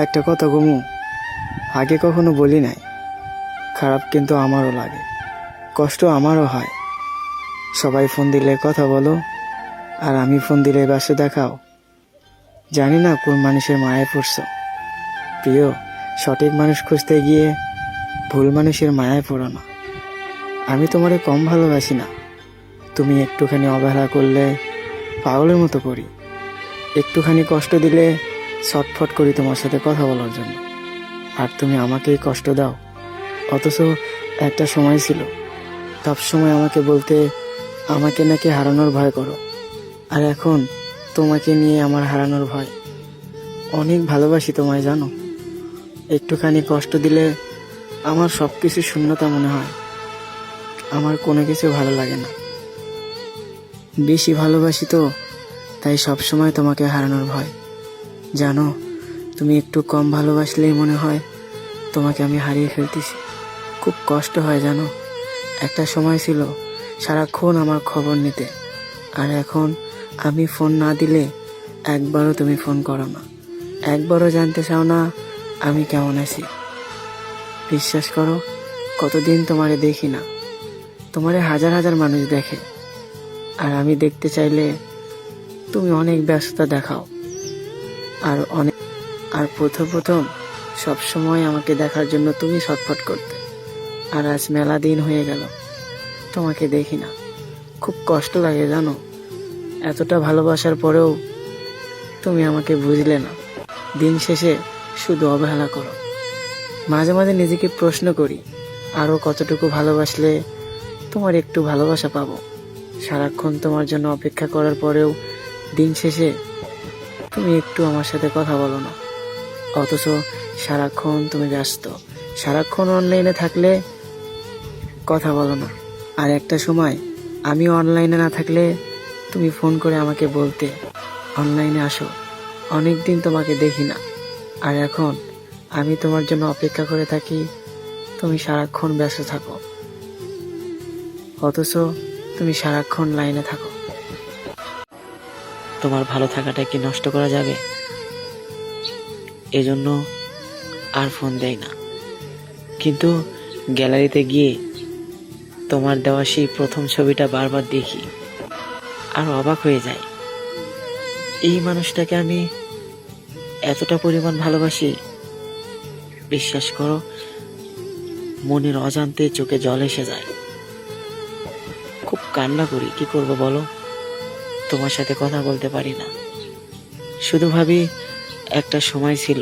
একটা কথা গমু, আগে কখনো বলি নাই। খারাপ কিন্তু আমারও লাগে, কষ্ট আমারও হয়। সবাই ফোন দিলে কথা বলো, আর আমি ফোন দিলে বাসে দেখাও। জানি না কোন মানুষের মায়ায় পড়ছো। প্রিয়, সঠিক মানুষ খুঁজতে গিয়ে ভুল মানুষের মায়ায় পড়ো না। আমি তোমারে কম ভালোবাসি না। তুমি একটুখানি অবহেলা করলে পাগলের মতো করি, একটুখানি কষ্ট দিলে ছটফট করি তোমার সাথে কথা বলার জন্য। আর তুমি আমাকেই কষ্ট দাও। অথচ একটা সময় ছিল, সব সময় আমাকে বলতে আমাকে নাকি হারানোর ভয় করো। আর এখন তোমাকে নিয়ে আমার হারানোর ভয়। অনেক ভালোবাসি তোমায়, জানো। একটুখানি কষ্ট দিলে আমার সব কিছু শূন্যতা মনে হয়। আমার কোনো কিছু ভালো লাগে না। বেশি ভালোবাসি তো, তাই সব সময় তোমাকে হারানোর ভয়। জানো, তুমি একটু কম ভালোবাসলেই মনে হয় তোমাকে আমি হারিয়ে ফেলতেছি। খুব কষ্ট হয় জানো। একটা সময় ছিল সারাক্ষণ আমার খবর নিতে, আর এখন আমি ফোন না দিলে একবারও তুমি ফোন করো না, একবারও জানতে চাও না আমি কেমন আছি। বিশ্বাস করো, কতদিন তোমারে দেখি না। তোমারে হাজার হাজার মানুষ দেখে, আর আমি দেখতে চাইলে তুমি অনেক ব্যস্ততা দেখাও। আর প্রথম সব সময় আমাকে দেখার জন্য তুমি ছটফট করতে। আর আজ মেলা দিন হয়ে গেল তোমাকে দেখি না। খুব কষ্ট লাগে জানো। এতটা ভালোবাসার পরেও তুমি আমাকে বুঝলে না। দিন শেষে শুধু অবহেলা করো। মাঝে মাঝে নিজেকে প্রশ্ন করি, আরও কতটুকু ভালোবাসলে তোমার একটু ভালোবাসা পাবো। সারাক্ষণ তোমার জন্য অপেক্ষা করার পরেও দিন শেষে তুমি একটু আমার সাথে কথা বলো না। অথচ সারাক্ষণ তুমি ব্যস্ত, সারাক্ষণ অনলাইনে থাকলে কথা বলো না। আর একটা সময় আমি অনলাইনে না থাকলে তুমি ফোন করে আমাকে বলতে অনলাইনে আসো। অনেক দিন তোমাকে দেখি না, আর এখন আমি তোমার জন্য অপেক্ষা করে থাকি, তুমি সারাক্ষণ ব্যস্ত থাকো। অথচ তুমি সারাক্ষণ লাইনে থাকো। তোমার ভালো থাকাটা কি নষ্ট করা যাবে? এজন্য আর ফোন দেই না। কিন্তু গ্যালারিতে গিয়ে তোমার দেওয়া সেই প্রথম ছবিটা বারবার দেখি, আর অবাক হয়ে যাই। এই মানুষটাকে আমি এতটা পরিমাণ ভালোবাসি। বিশ্বাস করো, মনের অজান্তে চোখে জল এসে যায়। খুব কান্না করি, কি করব বলো। তোমার সাথে কথা বলতে পারি না। শুধু ভাবি, একটা সময় ছিল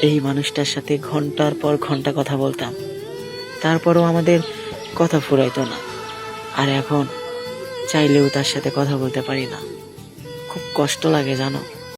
এই মানুষটার সাথে ঘন্টার পর ঘন্টা কথা বলতাম, তারপরও আমাদের কথা ফুরাইতো না। আর এখন চাইলেও তার সাথে কথা বলতে পারি না। খুব কষ্ট লাগে জানো।